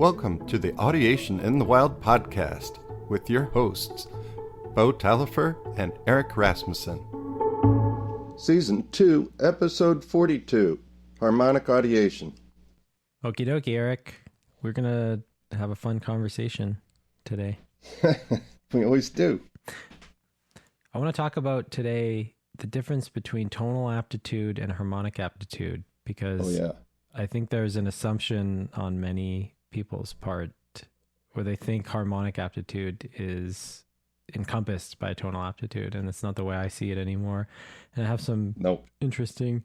Welcome to the Audiation in the Wild podcast with your hosts, Beau Taillefer and Eric Rasmussen. Season 2, Episode 42, Harmonic Audiation. Okie dokie, Eric. We're going to have a fun conversation today. We always do. I want to talk about today the difference between tonal aptitude and harmonic aptitude, because I think there's an assumption on many people's part where they think harmonic aptitude is encompassed by tonal aptitude, and it's not the way I see it anymore. And I have some interesting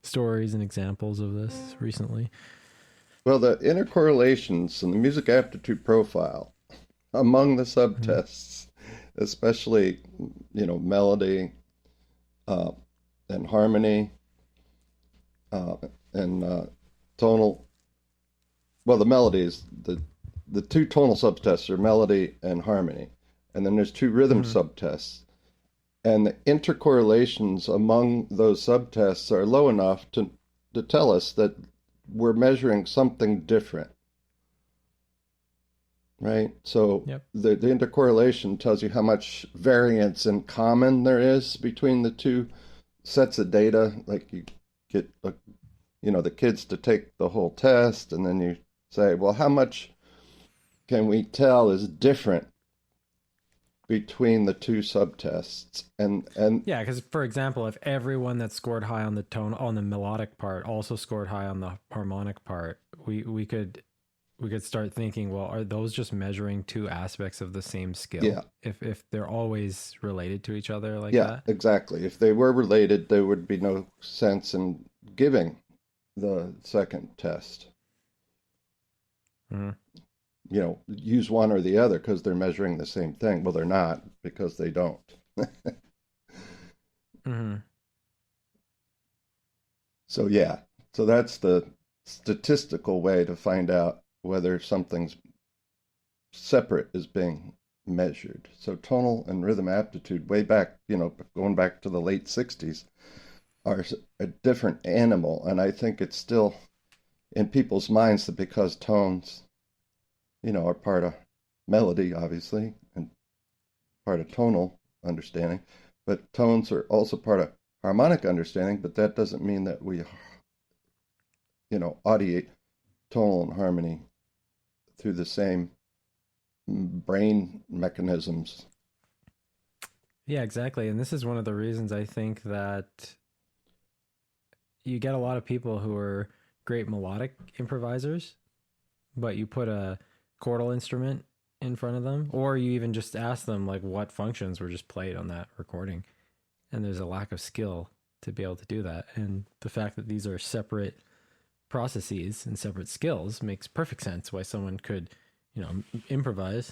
stories and examples of this recently. Well, the intercorrelations in the music aptitude profile among the subtests, especially, melody and harmony and tonal. Well, the melodies, the two tonal subtests are melody and harmony. And then there's two rhythm subtests. And the intercorrelations among those subtests are low enough to tell us that we're measuring something different. Right? So the intercorrelation tells you how much variance in common there is between the two sets of data. Like you get, the kids to take the whole test, and then you say, well, how much can we tell is different between the two subtests? And yeah, because for example, if everyone that scored high on the tone on the melodic part also scored high on the harmonic part, we could start thinking, well, are those just measuring two aspects of the same skill? Yeah. If they're always related to each other like that? Yeah, exactly. If they were related, there would be no sense in giving the second test. Use one or the other because they're measuring the same thing. Well, they're not, because they don't. So that's the statistical way to find out whether something's separate is being measured. So tonal and rhythm aptitude, way back, going back to the late 60s, are a different animal. And I think it's still in people's minds that because tones, are part of melody, obviously, and part of tonal understanding, but tones are also part of harmonic understanding, but that doesn't mean that we, audiate tonal and harmony through the same brain mechanisms. Yeah, exactly. And this is one of the reasons I think that you get a lot of people who are great melodic improvisers, but you put a chordal instrument in front of them, or you even just ask them like what functions were just played on that recording, and there's a lack of skill to be able to do that. And the fact that these are separate processes and separate skills makes perfect sense why someone could, improvise.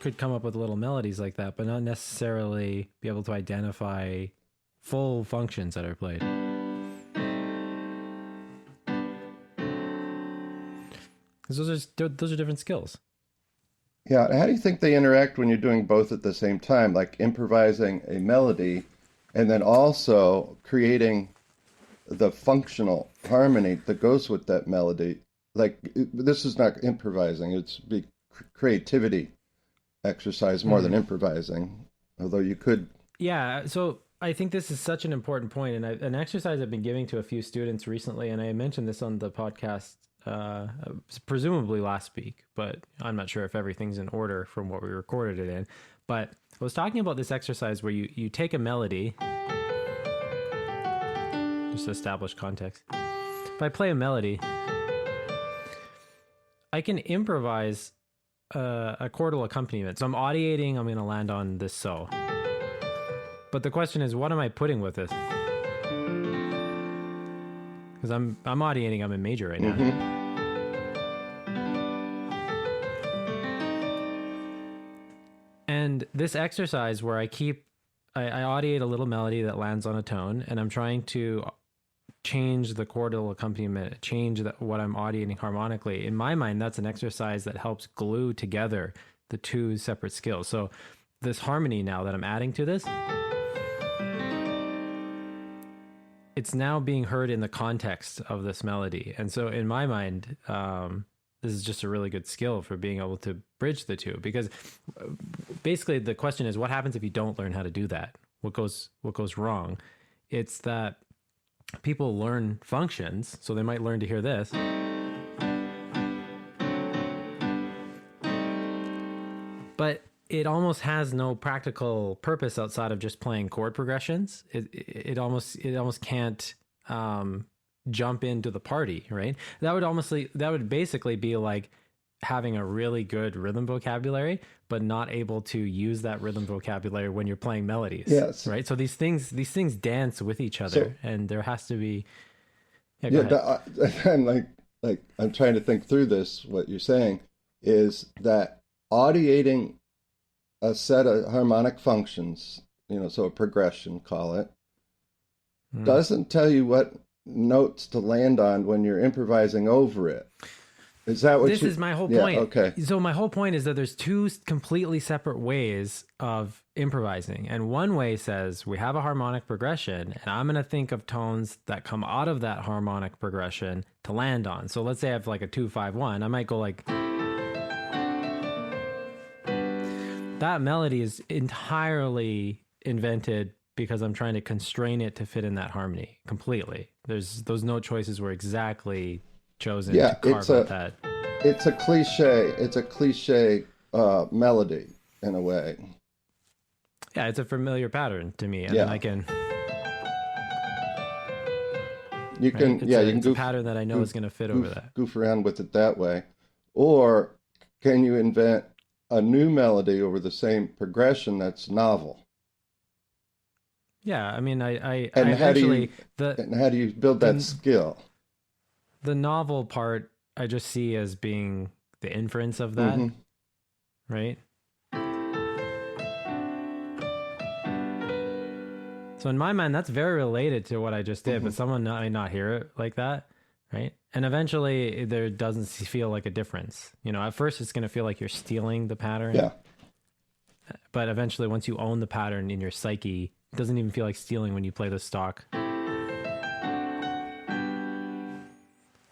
Could come up with little melodies like that, but not necessarily be able to identify full functions that are played. Because those are different skills. Yeah, how do you think they interact when you're doing both at the same time, like improvising a melody and then also creating the functional harmony that goes with that melody? Like, this is not improvising, it's creativity exercise more than improvising, although you could. Yeah, so I think this is such an important point, and an exercise I've been giving to a few students recently, and I mentioned this on the podcast presumably last week, but I'm not sure if everything's in order from what we recorded it in. But I was talking about this exercise where you take a melody, just to establish context. If I play a melody, I can improvise a chordal accompaniment. So I'm audiating, I'm going to land on this so. But the question is, what am I putting with this? Because I'm audiating, I'm in major right now. And this exercise where I audiate a little melody that lands on a tone, and I'm trying to change the chordal accompaniment, change what I'm audiating harmonically. In my mind, that's an exercise that helps glue together the two separate skills. So this harmony now that I'm adding to this it's now being heard in the context of this melody. And so in my mind, this is just a really good skill for being able to bridge the two, because basically the question is, what happens if you don't learn how to do that? What goes wrong? It's that people learn functions, so they might learn to hear this, but it almost has no practical purpose outside of just playing chord progressions. It almost can't jump into the party, right? That would basically be like having a really good rhythm vocabulary, but not able to use that rhythm vocabulary when you're playing melodies. Yes. Right. So these things dance with each other, and there has to be. And like I'm trying to think through this. What you're saying is that audiating a set of harmonic functions, so a progression, call it, doesn't tell you what notes to land on when you're improvising over it. Is that what this is my whole point? Okay. So my whole point is that there's two completely separate ways of improvising. And one way says we have a harmonic progression, and I'm going to think of tones that come out of that harmonic progression to land on. So let's say I have like a 2-5-1. I might go like... That melody is entirely invented because I'm trying to constrain it to fit in that harmony completely. Those note choices were exactly chosen to carve out that. It's a cliche. It's a cliche melody in a way. Yeah, it's a familiar pattern to me, and then I can. You can, right? you can it's a pattern that I know is going to fit over that. Goof around with it that way, or can you invent a new melody over the same progression that's novel? Yeah, I mean, I and how eventually how do you build that skill? The novel part I just see as being the inference of that, right? So in my mind, that's very related to what I just did, but someone might not hear it like that, right? And eventually there doesn't feel like a difference. At first it's going to feel like you're stealing the pattern. Yeah. But eventually, once you own the pattern in your psyche, it doesn't even feel like stealing when you play the stock.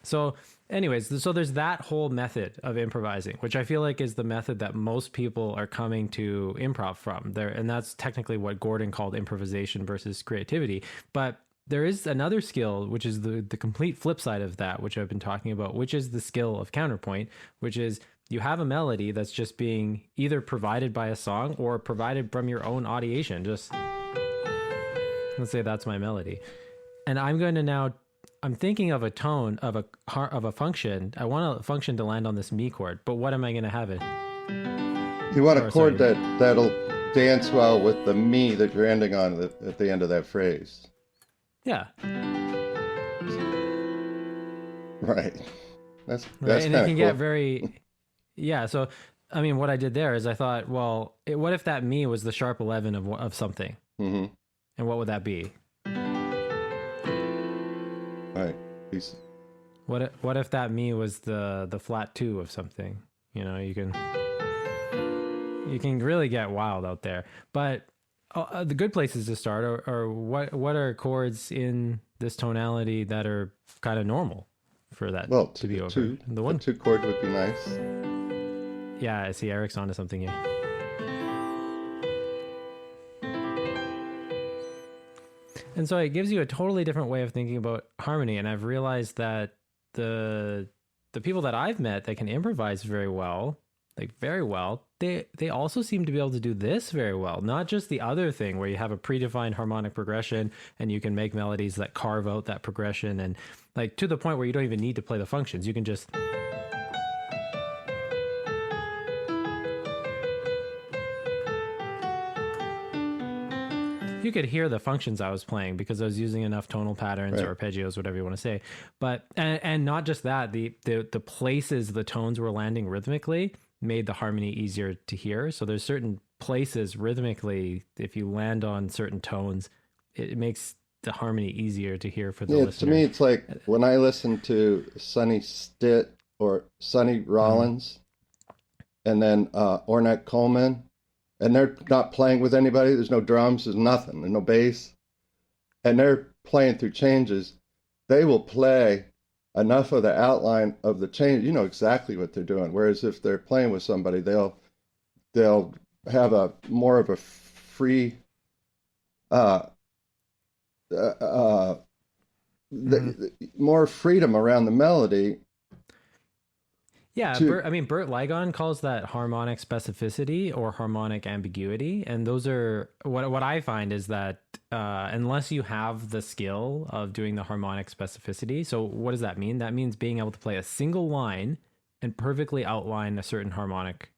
So anyways, so there's that whole method of improvising, which I feel like is the method that most people are coming to improv from there. And that's technically what Gordon called improvisation versus creativity. But there is another skill, which is the complete flip side of that, which I've been talking about, which is the skill of counterpoint, which is you have a melody that's just being either provided by a song or provided from your own audiation. Just let's say that's my melody. And I'm thinking of a tone of a function. I want a function to land on this mi chord, but what am I going to have it? You want a chord that'll dance well with the mi that you're ending on at the end of that phrase. Yeah. Right. That's right. And it can cool. get very, yeah. So, I mean, what I did there is I thought, well, what if that mi was the sharp 11 of something? And what would that be? Right. What if that mi was the flat 2 of something? You can really get wild out there. But the good places to start are what are chords in this tonality that are kind of normal for that to be over? The 2 chord would be nice. Yeah, I see Eric's onto something here. And so it gives you a totally different way of thinking about harmony. And I've realized that the people that I've met that can improvise very well, they also seem to be able to do this very well. Not just the other thing where you have a predefined harmonic progression and you can make melodies that carve out that progression, and like to the point where you don't even need to play the functions. You can just... You could hear the functions I was playing because I was using enough tonal patterns or arpeggios, whatever you want to say. But and not just that, the places the tones were landing rhythmically made the harmony easier to hear. So there's certain places rhythmically, if you land on certain tones, it makes the harmony easier to hear for the listener. To me, it's like when I listen to Sonny Stitt or Sonny Rollins, and then Ornette Coleman, and they're not playing with anybody. There's no drums. There's nothing. There's no bass. and they're playing through changes, they will play enough of the outline of the change, you know exactly what they're doing. Whereas if they're playing with somebody, they'll have a more of a free uh, uh, more freedom around the melody. Yeah, I mean, Bert Ligon calls that harmonic specificity or harmonic ambiguity, and those are what I find is that unless you have the skill of doing the harmonic specificity, so what does that mean? That means being able to play a single line and perfectly outline a certain harmonic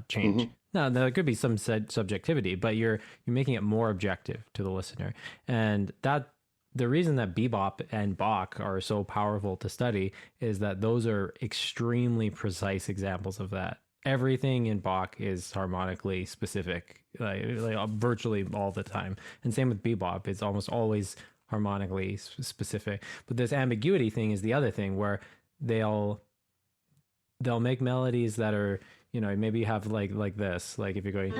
change. Mm-hmm. Now, there could be some subjectivity, but you're making it more objective to the listener, and that. The reason that bebop and Bach are so powerful to study is that those are extremely precise examples of that. Everything in Bach is harmonically specific, like virtually all the time. And same with bebop, it's almost always harmonically specific. But this ambiguity thing is the other thing where they'll make melodies that are, you know, maybe you have like this, like if you're going.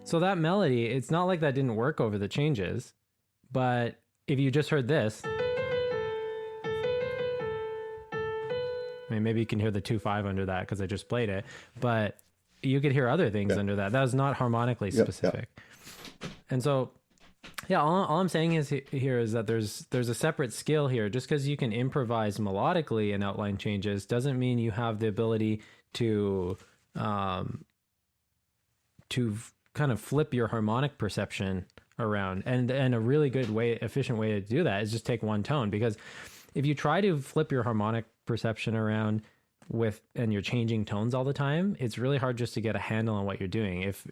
So that melody, it's not like that didn't work over the changes, but if you just heard this, I mean, maybe you can hear the 2/5 under that because I just played it, but you could hear other things under that. That was not harmonically specific. And so, yeah, all I'm saying is here is that there's a separate skill here. Just because you can improvise melodically and outline changes doesn't mean you have the ability to kind of flip your harmonic perception around. And a really good efficient way to do that is just take one tone, because if you try to flip your harmonic perception around and you're changing tones all the time, it's really hard just to get a handle on what you're doing. If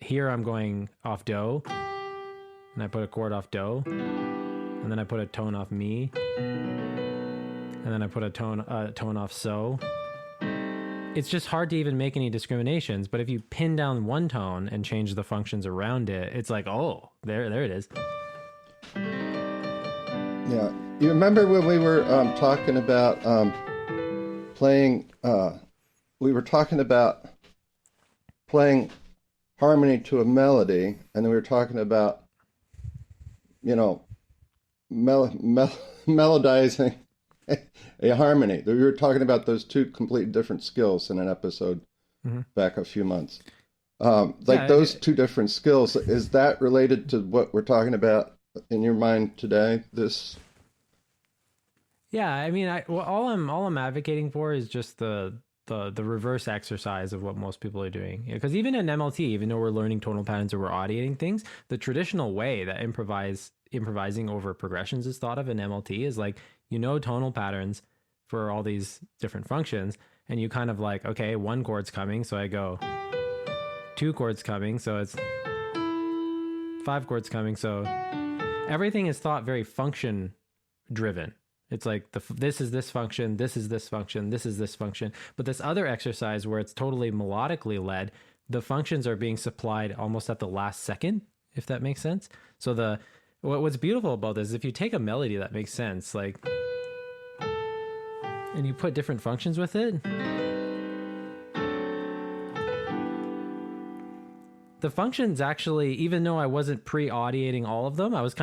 here I'm going off do and I put a chord off do and then I put a tone off mi and then I put a tone off so, it's just hard to even make any discriminations. But if you pin down one tone and change the functions around it, it's like, oh, there it is. Yeah. You remember when we were talking about playing, we were talking about playing harmony to a melody, and then we were talking about, you know, melodizing a harmony. We were talking about those two completely different skills in an episode back a few months. Those two different skills, is that related to what we're talking about in your mind today? Yeah, I mean, all I'm advocating for is just the reverse exercise of what most people are doing. Because even in MLT, even though we're learning tonal patterns or we're audiating things, the traditional way that improvising over progressions is thought of in MLT is like, you know, tonal patterns for all these different functions, and you kind of like, okay, one chord's coming, so I go, two chords coming, so it's five chords coming, so everything is thought very function driven. It's like this is this function, this is this function, this is this function. But this other exercise where it's totally melodically led, the functions are being supplied almost at the last second, if that makes sense. So what's beautiful about this is if you take a melody that makes sense, like, and you put different functions with it, the functions actually, even though I wasn't pre-audiating all of them, I was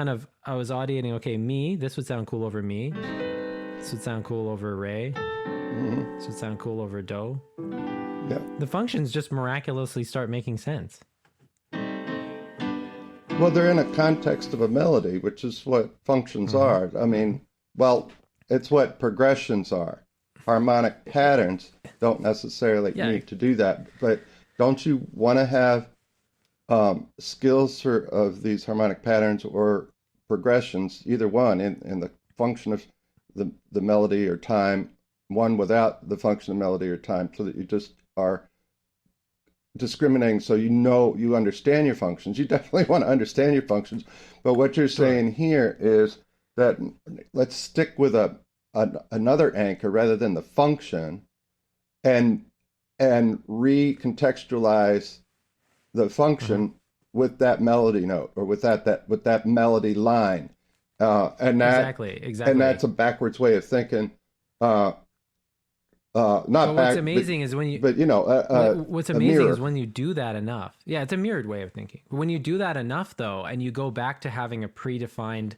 audiating, okay, mi, this would sound cool over mi. This would sound cool over re. This would sound cool over do. Yeah. The functions just miraculously start making sense. Well, they're in a context of a melody, which is what functions are. I mean, well, it's what progressions are. Harmonic patterns don't necessarily need to do that. But don't you want to have skills of these harmonic patterns or progressions, either one, in the function of the melody or time, one without the function of melody or time, so that you just are discriminating, so you understand your functions. You definitely want to understand your functions, but what you're saying here is that let's stick with another anchor rather than the function, and recontextualize the function with that melody note or with that melody line, and that exactly, and that's a backwards way of thinking. not But back, what's amazing is when you, but you know, what's a amazing mirror. is when you do that enough. Yeah, it's a mirrored way of thinking. When you do that enough, though, and you go back to having a predefined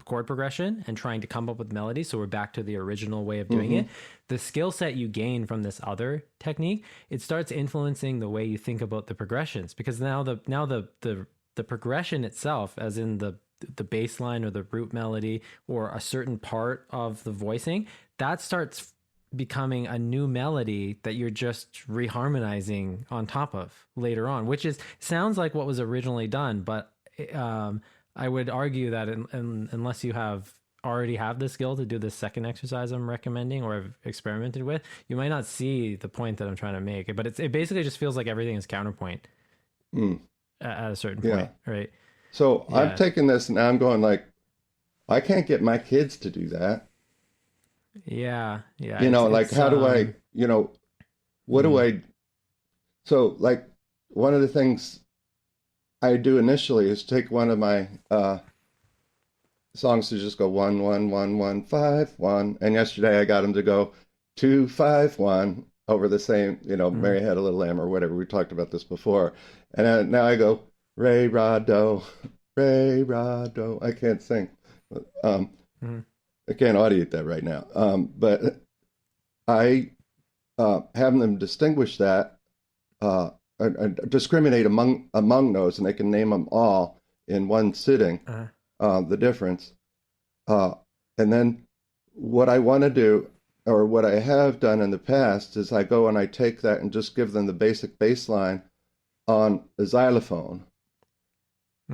chord progression and trying to come up with melody, so we're back to the original way of doing Mm-hmm. it. The skill set you gain from this other technique, it starts influencing the way you think about the progressions, because now the progression itself, as in the bass line or the root melody or a certain part of the voicing, that starts becoming a new melody that you're just reharmonizing on top of later on, which is sounds like what was originally done. But I would argue that unless you already have the skill to do this second exercise I'm recommending or have experimented with, you might not see the point that I'm trying to make. But it basically just feels like everything is counterpoint Mm. at a certain Yeah. point, right? So I'm Yeah. taking this and I'm going like, I can't get my kids to do that. Yeah. Yeah. You know, like It's how do I, you know, what do mm, I, so like one of the things I do initially is take one of my songs to just go 1 1 1 1 5 1, and yesterday I got him to go 2 5 1 over the same, you know, mm, Mary Had a Little Lamb or whatever. We talked about this before, and now I go Ray Ra Do, Ray Ra Do. I can't sing, um, mm, I can't audiate that right now, but I have them distinguish that, discriminate among those, and they can name them all in one sitting. uh, The difference. Uh, and then what I want to do, or what I have done in the past, is I go and I take that and just give them the basic bass line on a xylophone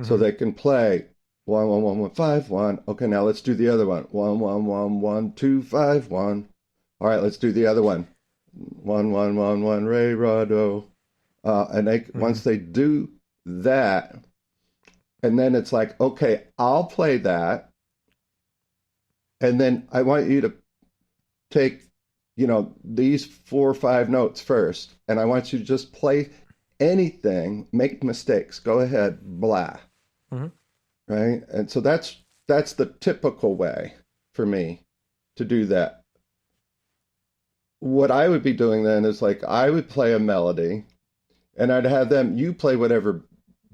so mhm. they can play 1 1 1 1 5 1. Okay, now let's do the other one. 1 1 1 1 2 5 1. All right, let's do the other one. 1 1 1 1 Ray Rado. And they once they do that, and then it's like, okay, I'll play that. And then I want you to take, you know, these 4 or 5 notes first. And I want you to just play anything, make mistakes, go ahead, blah. Mhm. Right. And so that's the typical way for me to do that. What I would be doing then is like I would play a melody and I'd have them, you play whatever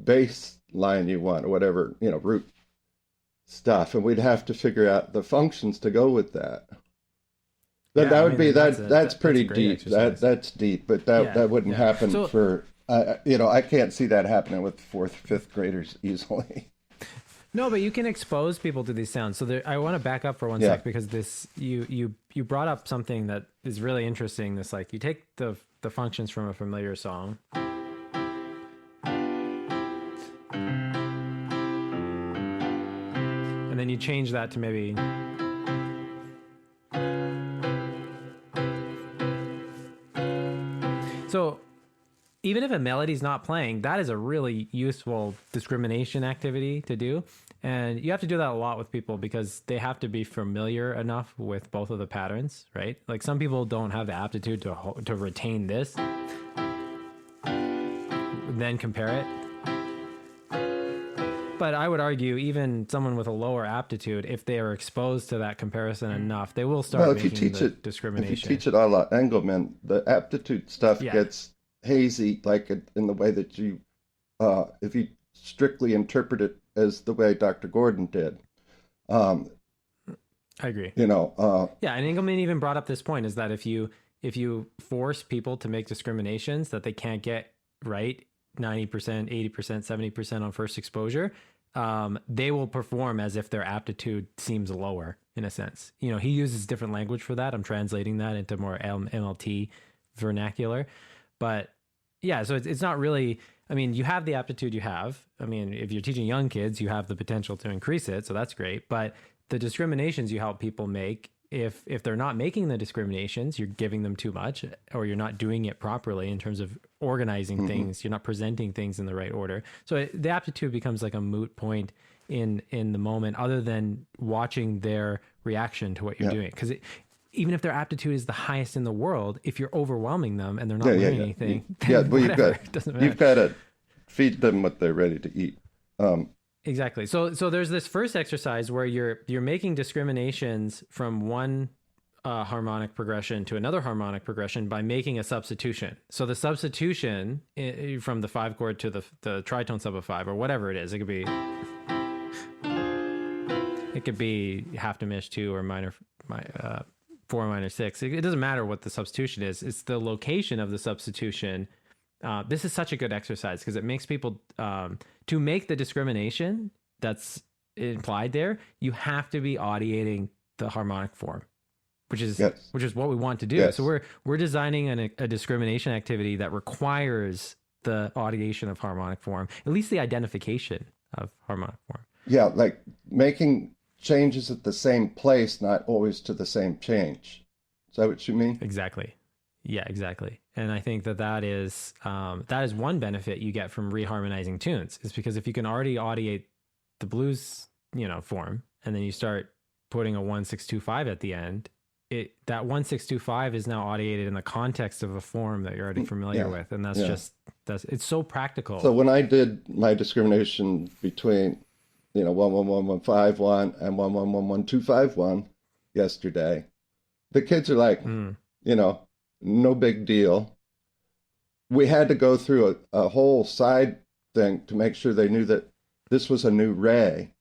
bass line you want or whatever, you know, root stuff, and we'd have to figure out the functions to go with that. But Yeah, that I would mean, be and that's that's that's a pretty great deep. exercise. That's deep, but that Yeah, that wouldn't yeah. happen So for you know, I can't see that happening with fourth, fifth graders easily. no, but you can expose people to these sounds. So there, I want to back up for one Yeah. sec because this you brought up something that is really interesting. This like you take the functions from a familiar song, and then you change that to maybe. So even if a melody's not playing, that is a really useful discrimination activity to do. And you have to do that a lot with people because they have to be familiar enough with both of the patterns, right? Like some people don't have the aptitude to retain this, then compare it. But I would argue even someone with a lower aptitude, if they are exposed to that comparison enough, they will start Well, if you making teach the it, discrimination. if you teach it a la Engelman, the aptitude stuff Yeah. gets hazy, like in the way that you, if you strictly interpret it as the way Dr. Gordon did. Um, I agree. you know, Yeah, and Engelman even brought up this point is that if you force people to make discriminations that they can't get right 90%, 80%, 70% on first exposure, they will perform as if their aptitude seems lower in a sense. You know, he uses different language for that. I'm translating that into more MLT vernacular. But yeah, so it's not really, I mean, you have the aptitude you have. I mean, if you're teaching young kids, you have the potential to increase it. So that's great. But the discriminations you help people make, if they're not making the discriminations, you're giving them too much or you're not doing it properly in terms of organizing things, you're not presenting things in the right order. So the aptitude becomes like a moot point in the moment other than watching their reaction to what you're doing. Because even if their aptitude is the highest in the world, if you're overwhelming them and they're not learning anything, then well, whatever, it doesn't matter. you've got to feed them what they're ready to eat. Exactly. So there's this first exercise where you're making discriminations from one harmonic progression to another harmonic progression by making a substitution. So the substitution from the 5 chord to the tritone sub of 5 or whatever it is, it could be half diminished 2 or minor 4 minor 6. It doesn't matter what the substitution is. It's the location of the substitution. This is such a good exercise because it makes people to make the discrimination that's implied there. You have to be audiating the harmonic form, which is what we want to do. Yes. So we're designing a discrimination activity that requires the audiation of harmonic form, at least the identification of harmonic form. Yeah, like making changes at the same place, not always to the same change. Is that what you mean? Exactly. Yeah, exactly. And I think that is one benefit you get from reharmonizing tunes, is because if you can already audiate the blues, form, and then you start putting a 1-6-2-5 at the end, that 1-6-2-5 is now audiated in the context of a form that you're already familiar with, and that's it's so practical. So when I did my discrimination between 1-1-1-1-5-1 and 1-1-1-1-2-5-1 yesterday, the kids are like, no big deal. We had to go through a whole side thing to make sure they knew that this was a new ray.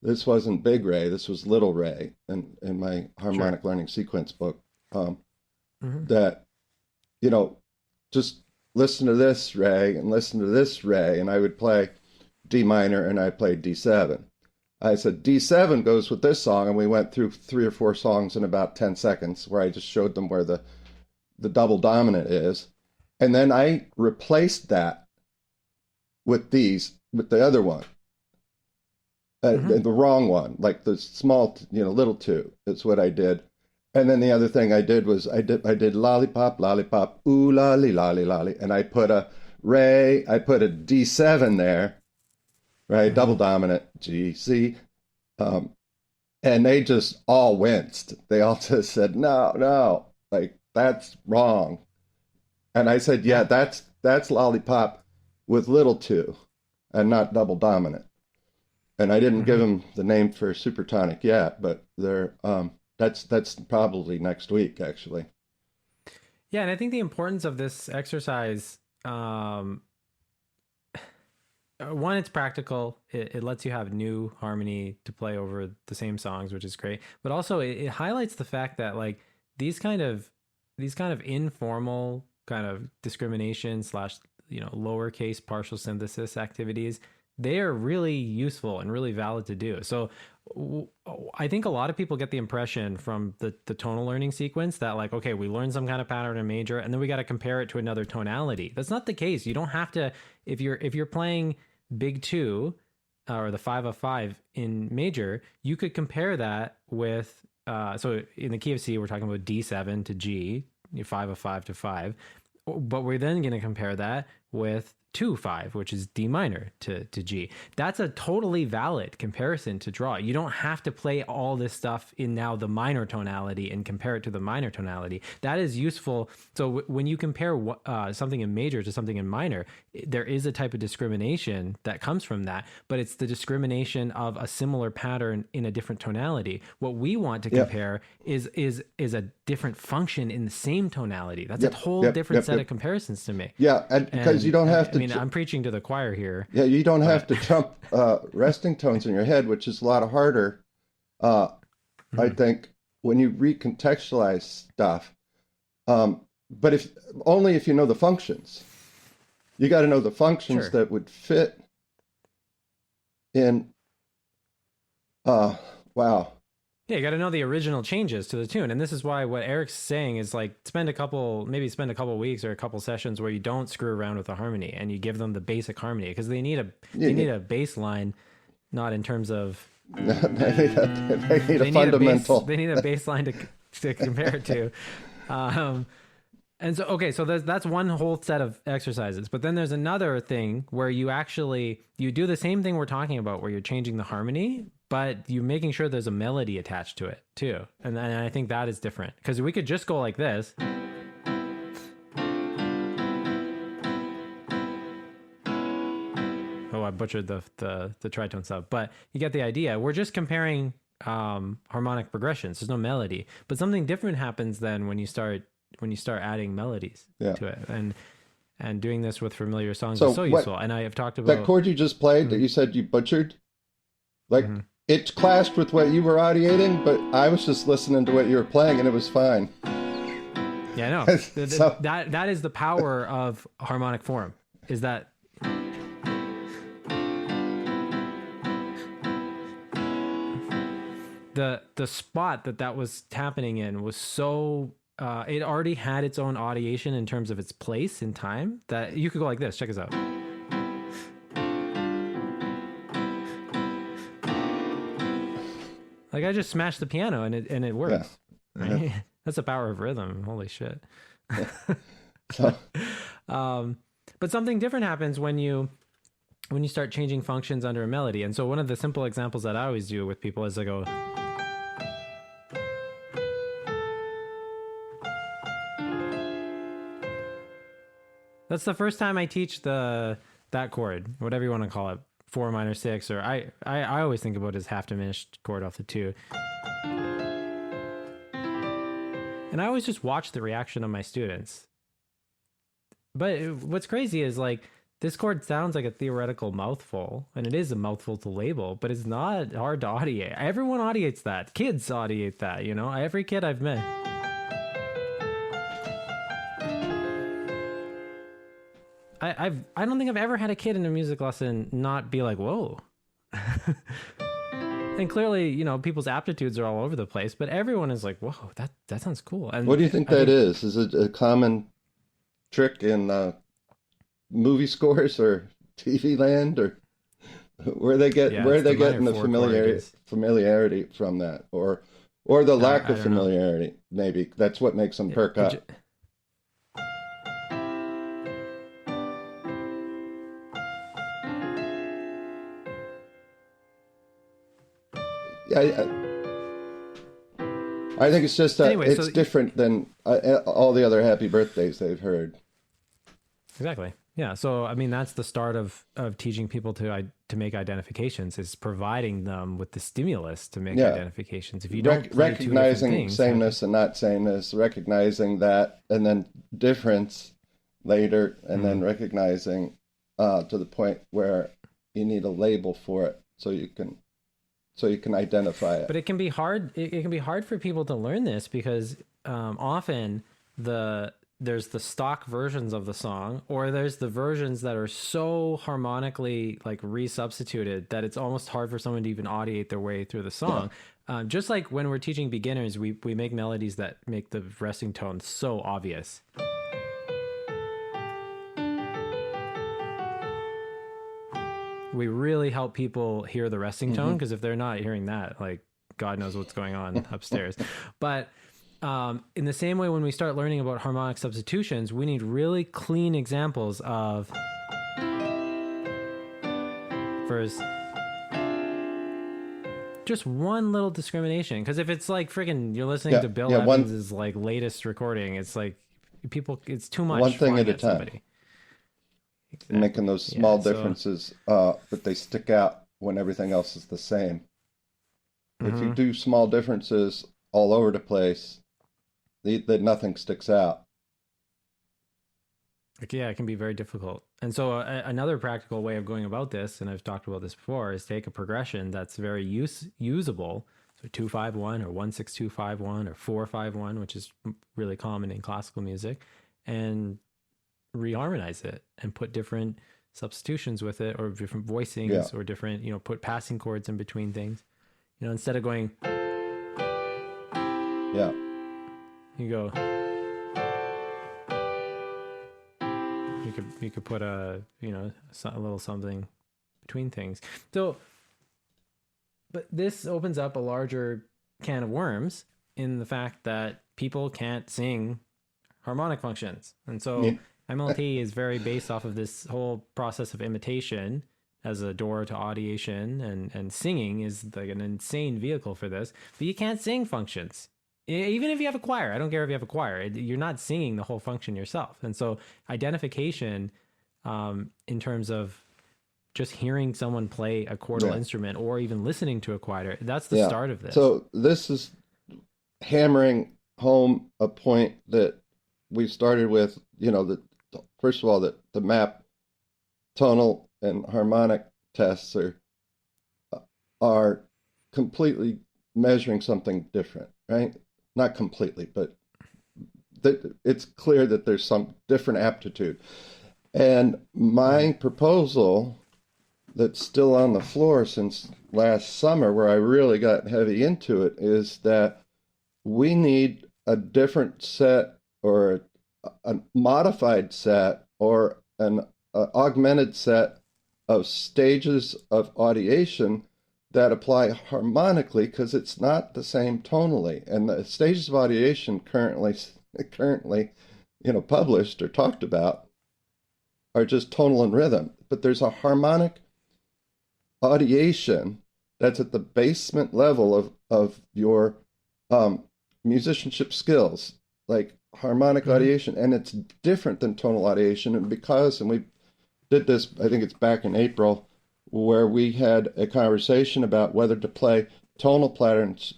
This wasn't big ray, this was little ray in my harmonic learning sequence book. That, just listen to this ray and listen to this ray. And I would play D minor and I played D7. I said, D7 goes with this song. And we went through 3 or 4 songs in about 10 seconds where I just showed them where the double dominant is. And then I replaced that with the other one. The wrong one, like the small, little 2, is what I did. And then the other thing I did was I did lollipop, lollipop, ooh, lolly, lolly, lolly. And I put a D7 there, right? Double dominant, G, C. And they just all winced. They all just said, no, like that's wrong. And I said, yeah, that's lollipop with little 2 and not double dominant. And I didn't give them the name for supertonic yet, but that's probably next week, actually. Yeah, and I think the importance of this exercise, one, it's practical. It lets you have new harmony to play over the same songs, which is great. But also, it highlights the fact that like these kind of informal kind of discrimination / lowercase partial synthesis activities, they are really useful and really valid to do. So I think a lot of people get the impression from the tonal learning sequence that like, okay, we learned some kind of pattern in major and then we got to compare it to another tonality. That's not the case. You don't have to, if you're playing big 2 or the 5 of 5 in major, you could compare that with, so in the key of C, we're talking about D7 to G, 5 of 5 to 5. But we're then going to compare that with 2-5, which is D minor to G. That's a totally valid comparison to draw. You don't have to play all this stuff in now the minor tonality and compare it to the minor tonality. That is useful. So when you compare something in major to something in minor, there is a type of discrimination that comes from that, but it's the discrimination of a similar pattern in a different tonality. What we want to compare is a different function in the same tonality. That's a whole different set of comparisons to me. Yeah, and because you don't have to... I mean, I'm preaching to the choir here. Yeah, you don't have to jump resting tones in your head, which is a lot harder, I think, when you recontextualize stuff. But if you know the functions. You got to know the functions that would fit in... wow. Yeah, you got to know the original changes to the tune. And this is why what Eric's saying is like spend a couple weeks or a couple sessions where you don't screw around with the harmony and you give them the basic harmony, because they need a baseline, not in terms of they need a fundamental. They need a baseline to compare it to. And so, okay, so that's one whole set of exercises. But then there's another thing where you do the same thing we're talking about, where you're changing the harmony, but you're making sure there's a melody attached to it too. And I think that is different, because we could just go like this. Oh, I butchered the tritone sub, but you get the idea. We're just comparing harmonic progressions. There's no melody, but something different happens then when you start adding melodies to it, and doing this with familiar songs is so useful. And I have talked about that chord you just played that you said you butchered. Like it clashed with what you were audiating, but I was just listening to what you were playing, and it was fine. Yeah, no, that is the power of harmonic form. Is that the spot that was happening in was so it already had its own audiation in terms of its place in time, that you could go like this. Check this out. Like I just smashed the piano and it works. Yeah. Right? That's the power of rhythm. Holy shit. But something different happens when you start changing functions under a melody. And so one of the simple examples that I always do with people is I go, that's the first time I teach that chord, whatever you want to call it, 4 minor 6, or I always think about it as half diminished chord off the 2. And I always just watch the reaction of my students. But what's crazy is like this chord sounds like a theoretical mouthful, and it is a mouthful to label, but it's not hard to audiate. Everyone audiates that. Kids audiate that, you know? Every kid I've met. I don't think I've ever had a kid in a music lesson not be like, whoa. And clearly, you know, people's aptitudes are all over the place, but everyone is like, whoa, that sounds cool. And what do you think that is? Is it a common trick in movie scores or TV land, or where they get getting the familiarity from that, or the lack of familiarity? Know. Maybe that's what makes them perk up. I think it's just it's different than all the other happy birthdays they've heard. Exactly. Yeah. So I mean, that's the start of teaching people to make identifications, is providing them with the stimulus to make identifications. If you don't recognizing sameness and not sameness, recognizing that, and then difference later, and then recognizing to the point where you need a label for it, so you can identify it. But it can be hard. It can be hard for people to learn this because often there's the stock versions of the song, or there's the versions that are so harmonically like resubstituted that it's almost hard for someone to even audiate their way through the song. Yeah. Just like when we're teaching beginners, we make melodies that make the resting tone so obvious. We really help people hear the resting tone, because if they're not hearing that, like God knows what's going on upstairs. But in the same way, when we start learning about harmonic substitutions, we need really clean examples of first just one little discrimination. Because if it's like freaking you're listening to Bill Evans's like latest recording, it's like it's too much. One thing at a time. Exactly. Making those small differences, but they stick out when everything else is the same. If you do small differences all over the place, that nothing sticks out. Yeah, it can be very difficult. And so another practical way of going about this, and I've talked about this before, is take a progression that's very usable. So 2-5-1 or 1-6-2-5-1 or 4-5-1, which is really common in classical music, and reharmonize it and put different substitutions with it, or different voicings, or different, put passing chords in between things. Instead of going, you go, you could put a little something between things. So, but this opens up a larger can of worms in the fact that people can't sing harmonic functions. And so MLT is very based off of this whole process of imitation as a door to audiation, and singing is like an insane vehicle for this. But you can't sing functions. Even if you have a choir, I don't care if you have a choir, you're not singing the whole function yourself. And so identification in terms of just hearing someone play a chordal instrument or even listening to a choir. That's the start of this. So this is hammering home a point that we started with, first of all, that the MAP tonal and harmonic tests are completely measuring something different, right? Not completely, but it's clear that there's some different aptitude. And my proposal that's still on the floor since last summer, where I really got heavy into it, is that we need a different set, or a modified set, or an augmented set of stages of audiation that apply harmonically, because it's not the same tonally. And the stages of audiation currently published or talked about are just tonal and rhythm. But there's a harmonic audiation that's at the basement level of your musicianship skills, like harmonic audiation, and it's different than tonal audiation. And we did this, I think it's back in April, where we had a conversation about whether to play tonal patterns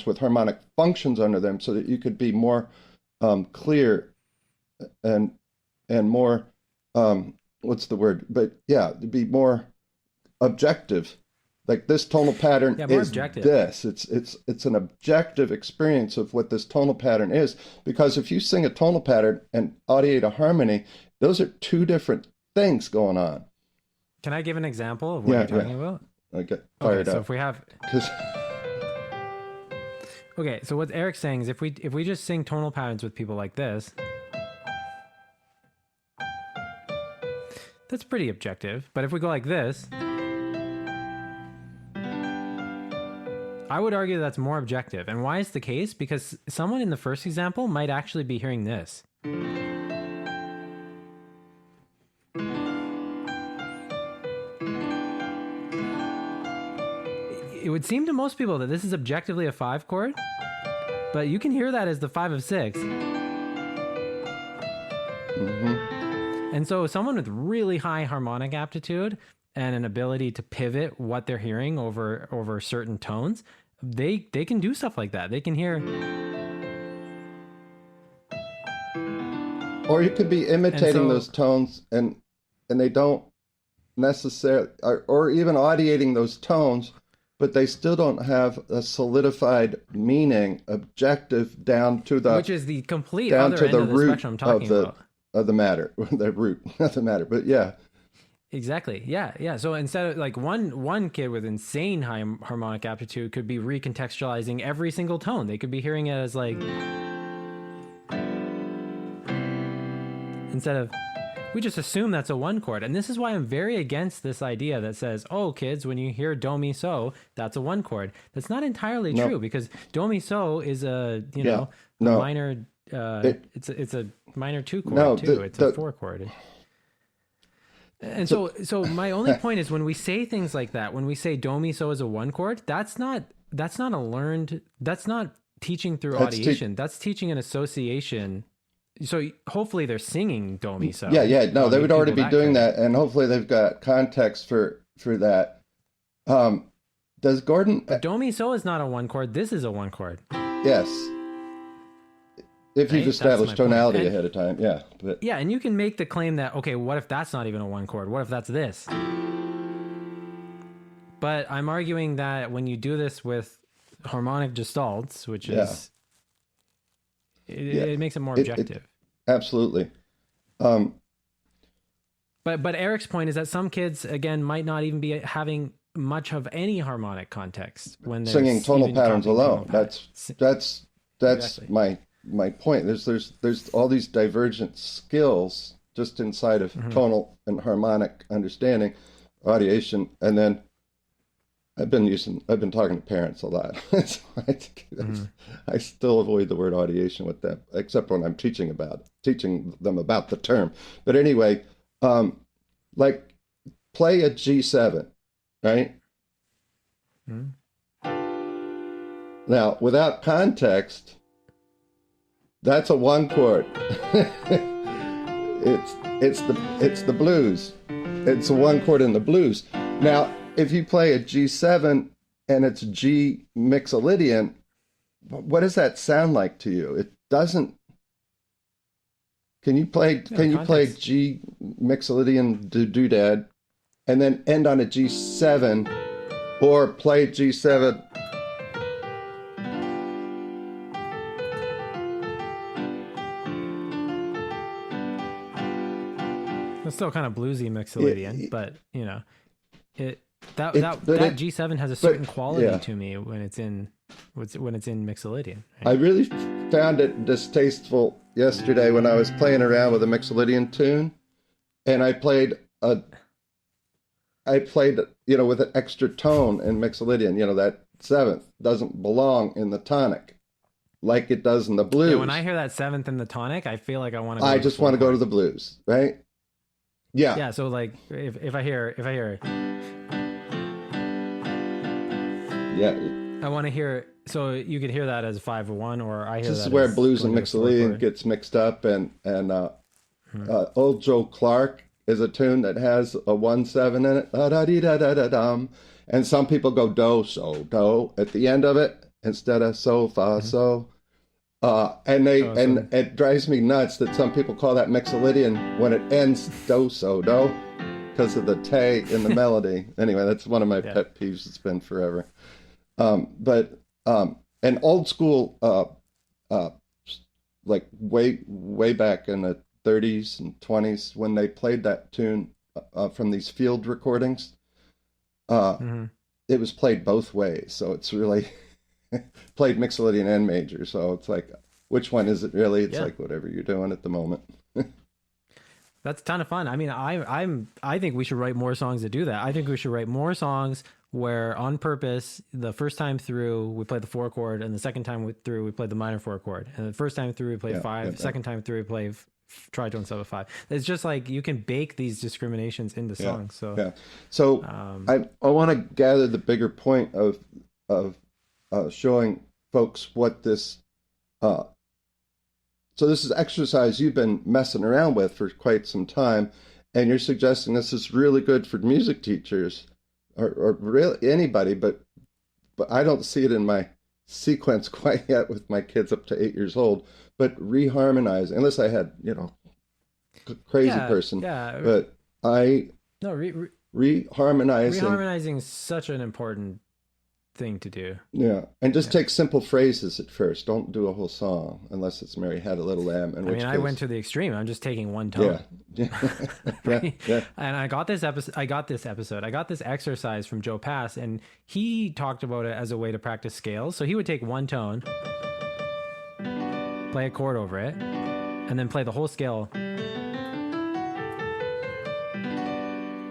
with harmonic functions under them, so that you could be more clear and more what's the word? But yeah, to be more objective. Like, this tonal pattern is objective. It's an objective experience of what this tonal pattern is. Because if you sing a tonal pattern and audiate a harmony, those are two different things going on. Can I give an example of what you're talking about? I get fired up. So if we have... Okay, so what Eric's saying is if we just sing tonal patterns with people like this, that's pretty objective. But if we go like this, I would argue that's more objective. And why is the case? Because someone in the first example might actually be hearing this. It would seem to most people that this is objectively a 5 chord, but you can hear that as the 5 of 6. And so someone with really high harmonic aptitude and an ability to pivot what they're hearing over certain tones, they can do stuff like that. They can hear... Or you could be imitating those tones and they don't necessarily, or even audiating those tones, but they still don't have a solidified meaning, objective, down to the... Which is the complete other end of the spectrum I'm talking about. Of the matter, the root, not the matter, but yeah. Exactly. Yeah. So instead of like one kid with insane high harmonic aptitude could be recontextualizing every single tone. They could be hearing it as like, instead of, we just assume that's a 1 chord. And this is why I'm very against this idea that says, oh, kids, when you hear do, mi, so, that's a 1 chord. That's not entirely true, because do, mi, so is a, a minor, it's a minor 2 chord too. It's a 4 chord. And so my only point is, when we say things like that, when we say do, mi, so is a 1 chord, that's not teaching through audiation. That's teaching an association. So hopefully they're singing do, mi, so. Yeah. No, they would already be doing that, and hopefully they've got context for that. Does Gordon? But do, mi, so is not a 1 chord. This is a 1 chord. Yes. If you've established tonality ahead of time, yeah. But... Yeah, and you can make the claim that, okay, what if that's not even a 1 chord? What if that's this? But I'm arguing that when you do this with harmonic gestalts, which is... It makes it more objective. Absolutely. But Eric's point is that some kids, again, might not even be having much of any harmonic context when they're singing tonal patterns alone. That's exactly. my point. There's all these divergent skills just inside of tonal and harmonic understanding, audiation, and then I've been talking to parents a lot. So I still avoid the word audiation with them, except when I'm teaching them about the term. But anyway, like, play a G7, right? Now, without context, that's a 1 chord. it's the blues. It's a one chord in the blues. Now, if you play a G7 and it's G Mixolydian, what does that sound like to you? It doesn't. Can you play G Mixolydian doodad and then end on a G7, or play G7? It's still kind of bluesy Mixolydian, but you know, that G7 has a certain quality to me when it's in Mixolydian. Right? I really found it distasteful yesterday when I was playing around with a Mixolydian tune, and I played with an extra tone in Mixolydian. That seventh doesn't belong in the tonic like it does in the blues. Yeah, when I hear that seventh in the tonic, I feel like I want to. I just want to go to the blues, right? Yeah. Yeah. So like, if I hear it, yeah, I want to hear. So you could hear that as a 5/1, or I hear this that is where as blues and Mixolydian gets mixed up, and Old Joe Clark is a tune that has a 1/7 in it, da-da-dee-da-da-da-dum, and some people go do so do at the end of it instead of so fa so. And it drives me nuts that some people call that Mixolydian when it ends do so do because of the te in the melody. Anyway, that's one of my pet peeves. It's been forever. But an old school, like way back in the 30s and 20s when they played that tune from these field recordings, it was played both ways. So it's really played Mixolydian and major, so it's like, which one is it really? It's like whatever you're doing at the moment. That's a ton of fun. I mean, I think we should write more songs that do that. I think we should write more songs where, on purpose, the first time through we play the 4 chord, and the second time through we play the minor 4 chord, and the first time through we play 5, the second time through we play tritone 7/5. It's just like you can bake these discriminations into songs. So I want to gather the bigger point of showing folks what this so this is exercise you've been messing around with for quite some time, and you're suggesting this is really good for music teachers or really anybody, but I don't see it in my sequence quite yet with my kids up to 8 years old, but reharmonizing, unless I had crazy person, but reharmonizing is such an important thing to do. And just take simple phrases at first. Don't do a whole song unless it's Mary Had a Little Lamb. I went to the extreme. I'm just taking one tone. Right? And I got this exercise from Joe Pass, and he talked about it as a way to practice scales. So he would take one tone, play a chord over it, and then play the whole scale.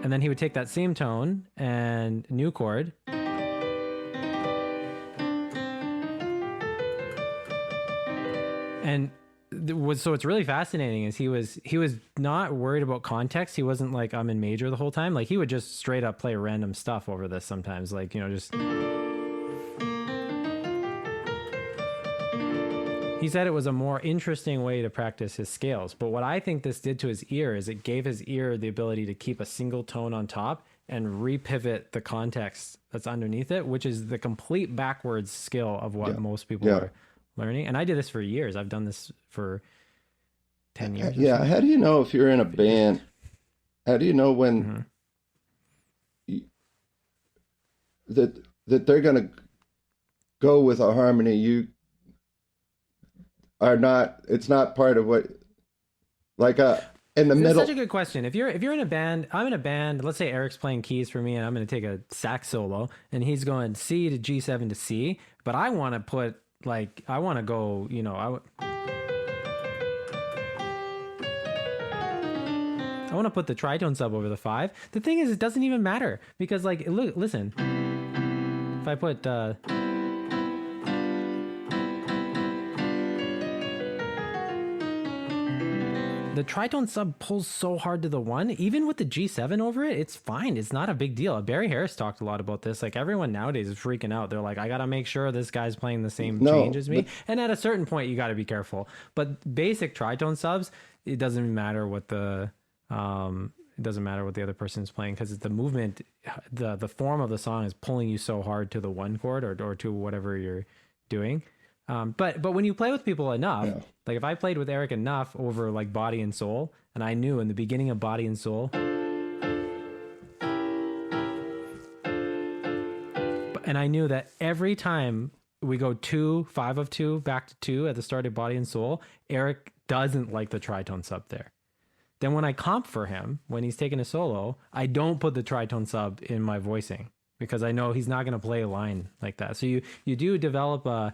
And then he would take that same tone and new chord, and so what's really fascinating is he was not worried about context. He wasn't like, I'm in major the whole time. Like, he would just straight up play random stuff over this sometimes. Like, just... He said it was a more interesting way to practice his scales. But what I think this did to his ear is it gave his ear the ability to keep a single tone on top and repivot the context that's underneath it, which is the complete backwards skill of what most people are learning. And I did this for years. I've done this for 10 years. Yeah. How do you know if you're in a band? How do you know when that they're going to go with a harmony you are not? It's not part of what, like in the middle. That's such a good question. If you're in a band, I'm in a band. Let's say Eric's playing keys for me, and I'm going to take a sax solo, and he's going C to G7 to C. But I want to put I want to go, I want to put the tritone sub over the 5. The thing is, it doesn't even matter because, look, listen. If I put the tritone sub pulls so hard to the one, even with the G7 over it, it's fine. It's not a big deal. Barry Harris talked a lot about this. Like everyone nowadays is freaking out. They're like, I got to make sure this guy's playing the same change as me. And at a certain point, you got to be careful. But basic tritone subs, it doesn't matter what the other person is playing, because it's the movement, the form of the song is pulling you so hard to the one chord or to whatever you're doing. But when you play with people enough, like if I played with Eric enough over like Body and Soul, and I knew in the beginning of Body and Soul, and I knew that every time we go 5 of 2 back to 2 at the start of Body and Soul, Eric doesn't like the tritone sub there. Then when I comp for him, when he's taking a solo, I don't put the tritone sub in my voicing, because I know he's not going to play a line like that. So you do develop a,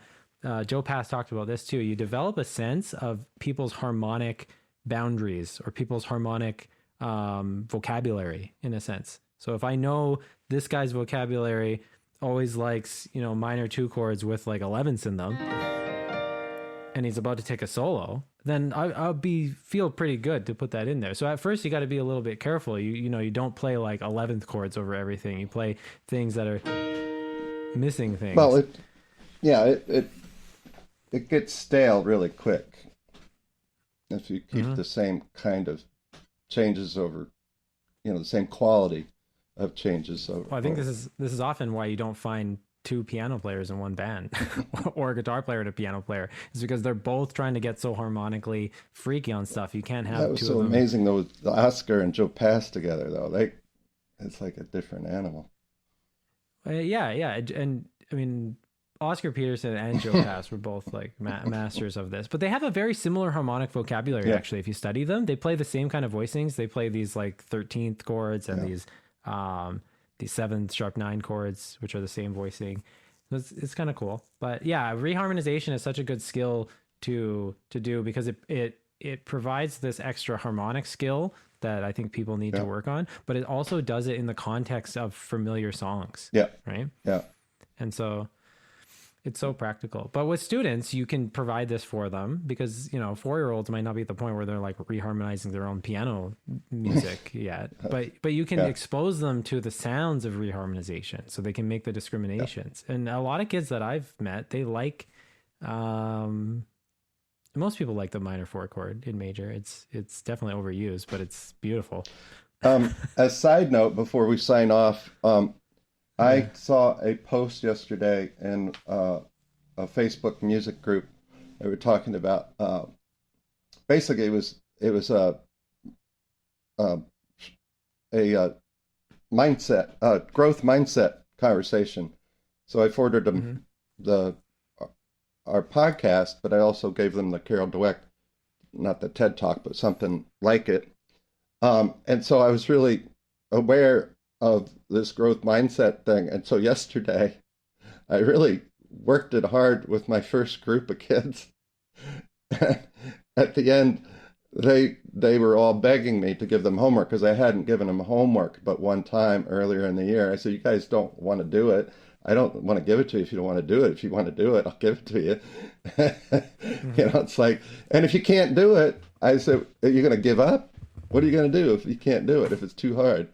Joe Pass talked about this too, you develop a sense of people's harmonic boundaries or people's harmonic vocabulary in a sense. So if I know this guy's vocabulary always likes, minor 2 chords with like 11ths in them, and he's about to take a solo, then I'll feel pretty good to put that in there. So at first you got to be a little bit careful. You don't play like 11th chords over everything. You play things that are missing things. Well, it gets stale really quick if you keep the same kind of changes over, the same quality of changes over. Well, I think this is often why you don't find 2 piano players in one band or a guitar player and a piano player, is because they're both trying to get so harmonically freaky on stuff. You can't have that was 2 so of them. Amazing though, the Oscar and Joe Pass together though. It's like a different animal. Yeah, and I mean, Oscar Peterson and Joe Pass were both like masters of this, but they have a very similar harmonic vocabulary. Actually, if you study them, they play the same kind of voicings. They play these like 13th chords and these 7th sharp 9 chords, which are the same voicing. It's kind of cool. But yeah, reharmonization is such a good skill to do, because it provides this extra harmonic skill that I think people need to work on, but it also does it in the context of familiar songs. Yeah. Right. Yeah. And so it's so practical. But with students, you can provide this for them, because 4-year-olds might not be at the point where they're like reharmonizing their own piano music yet. But you can expose them to the sounds of reharmonization, so they can make the discriminations. And a lot of kids that I've met, they like most people like the minor 4 chord in major. It's definitely overused, but it's beautiful. A side note before we sign off, I saw a post yesterday in a Facebook music group. They were talking about basically it was a mindset, growth mindset conversation. So I forwarded them our podcast, but I also gave them the Carol Dweck, not the TED Talk, but something like it. And so I was really aware of this growth mindset thing. And so yesterday, I really worked it hard with my first group of kids. At the end, they were all begging me to give them homework, because I hadn't given them homework but one time earlier in the year. I said, you guys don't want to do it. I don't want to give it to you if you don't want to do it. If you want to do it, I'll give it to you. It's like, and if you can't do it, I said, are you going to give up? What are you going to do if you can't do it, if it's too hard?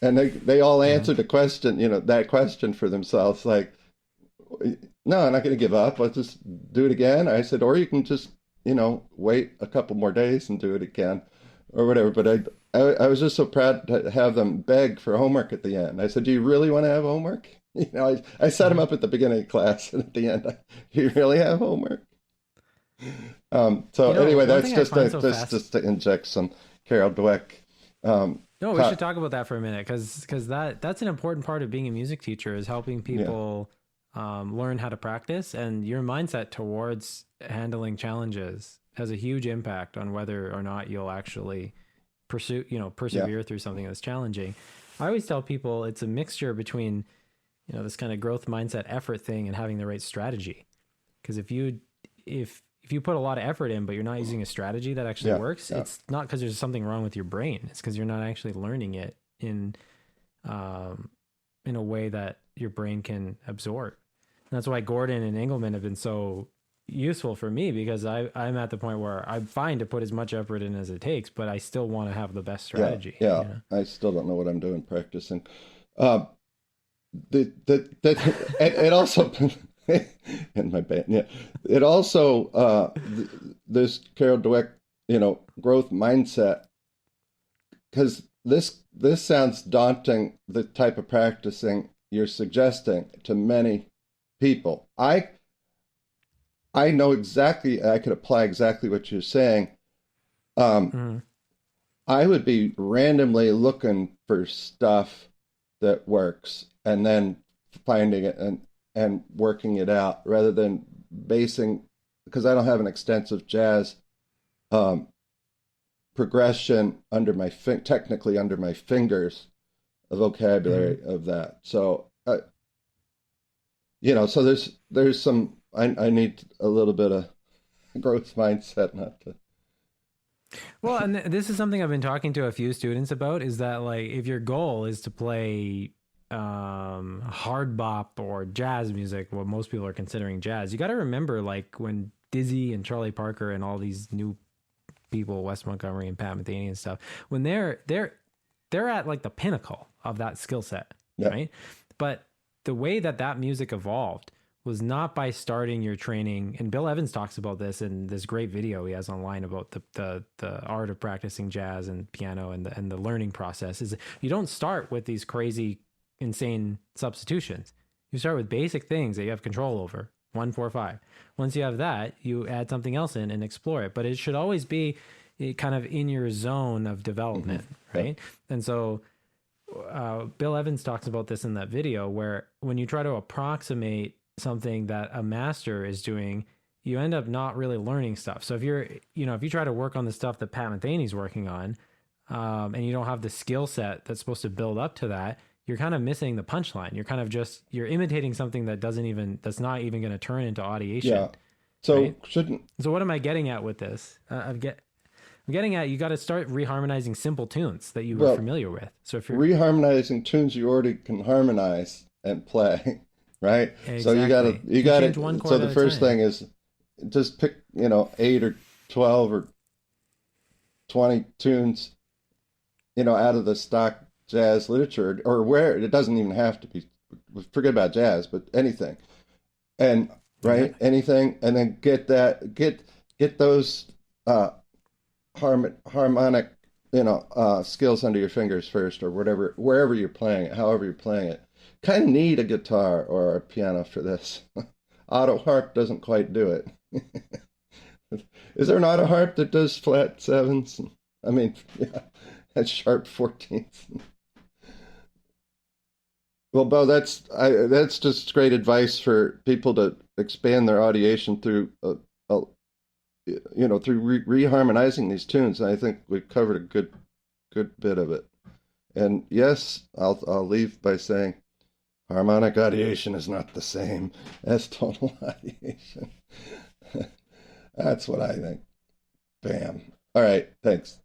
And they all answered the question, that question for themselves, like, no, I'm not going to give up. Let's just do it again. I said, or you can just, wait a couple more days and do it again or whatever. But I was just so proud to have them beg for homework at the end. I said, do you really want to have homework? I set them up at the beginning of class, and at the end, do you really have homework? Anyway, that's just to inject some Carol Dweck. No, we should talk about that for a minute, because that's an important part of being a music teacher, is helping people learn how to practice, and your mindset towards handling challenges has a huge impact on whether or not you'll actually persevere through something that's challenging. I always tell people it's a mixture between this kind of growth mindset effort thing and having the right strategy, because if you put a lot of effort in, but you're not using a strategy that actually works, it's not because there's something wrong with your brain. It's because you're not actually learning it in a way that your brain can absorb. And that's why Gordon and Engelman have been so, useful for me because I'm at the point where I'm fine to put as much effort in as it takes, but I still want to have the best strategy. Yeah, yeah. I still don't know what I'm doing practicing. Uh, it also in my band, yeah. It also this Carol Dweck, growth mindset, because this sounds daunting, the type of practicing you're suggesting to many people. I know exactly, I could apply exactly what you're saying. I would be randomly looking for stuff that works and then finding it and working it out rather than basing, because I don't have an extensive jazz progression technically under my fingers, a vocabulary of that. So, so there's some, I need a little bit of growth mindset not to. Well, and this is something I've been talking to a few students about, is that like if your goal is to play hard bop or jazz music, what most people are considering jazz, you got to remember like when Dizzy and Charlie Parker and all these new people, Wes Montgomery and Pat Metheny and stuff, when they're at like the pinnacle of that skill set, right? But the way that music evolved was not by starting your training. And Bill Evans talks about this in this great video he has online about the art of practicing jazz and piano and the learning process. Is you don't start with these crazy, insane substitutions. You start with basic things that you have control over. 1, 4, 5. Once you have that, you add something else in and explore it. But it should always be kind of in your zone of development, right? And so Bill Evans talks about this in that video, where when you try to approximate something that a master is doing, you end up not really learning stuff. So if you try to work on the stuff that Pat Metheny's working on, and you don't have the skill set that's supposed to build up to that, you're kind of missing the punchline. You're kind of you're imitating something that's not even going to turn into audiation. Yeah. So right? So what am I getting at with this? I'm getting at, you got to start reharmonizing simple tunes that you were familiar with. So if you're reharmonizing tunes you already can harmonize and play, right? Exactly. So you got to. So the first thing is just pick 8 or 12 or 20 tunes, out of the stock jazz literature, or where it doesn't even have to be. Forget about jazz, but anything, and anything, and then get those harmonic skills under your fingers first, or wherever you're playing it, however you're playing it. Kind of need a guitar or a piano for this. Auto harp doesn't quite do it. Is there an auto harp that does flat sevens? I mean, that's sharp 14ths. Well, Beau, that's just great advice for people to expand their audiation through through reharmonizing these tunes. And I think we covered a good bit of it. And yes, I'll leave by saying harmonic audiation is not the same as tonal audiation. That's what I think. Bam. All right, thanks.